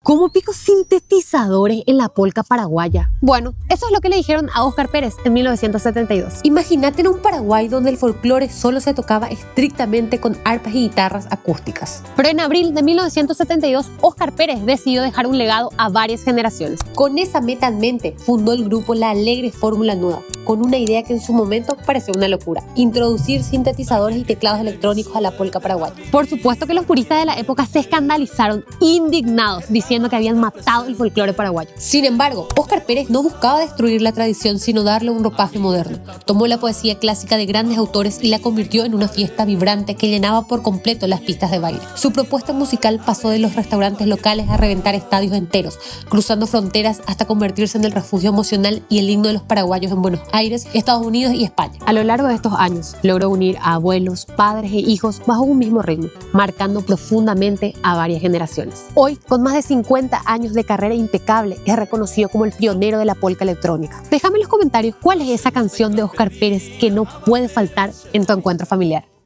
¿Cómo pico sintetizadores en la polca paraguaya? Bueno, eso es lo que le dijeron a Óscar Pérez en 1972. Imagínate en un Paraguay donde el folclore solo se tocaba estrictamente con arpas y guitarras acústicas. Pero en abril de 1972, Óscar Pérez decidió dejar un legado a varias generaciones. Con esa meta en mente, fundó el grupo La Alegre Fórmula Nueva, con una idea que en su momento pareció una locura: introducir sintetizadores y teclados electrónicos a la polca paraguaya. Por supuesto que los puristas de la época se escandalizaron, indignados, diciendo que habían matado el folclore paraguayo. Sin embargo, Óscar Pérez no buscaba destruir la tradición, sino darle un ropaje moderno. Tomó la poesía clásica de grandes autores y la convirtió en una fiesta vibrante que llenaba por completo las pistas de baile. Su propuesta musical pasó de los restaurantes locales a reventar estadios enteros, cruzando fronteras hasta convertirse en el refugio emocional y el himno de los paraguayos en Buenos Aires, Estados Unidos y España. A lo largo de estos años, logró unir a abuelos, padres e hijos bajo un mismo ritmo, marcando profundamente a varias generaciones. Hoy, con más de 50 años de carrera impecable, es reconocido como el pionero de la polca electrónica. Déjame en los comentarios cuál es esa canción de Óscar Pérez que no puede faltar en tu encuentro familiar.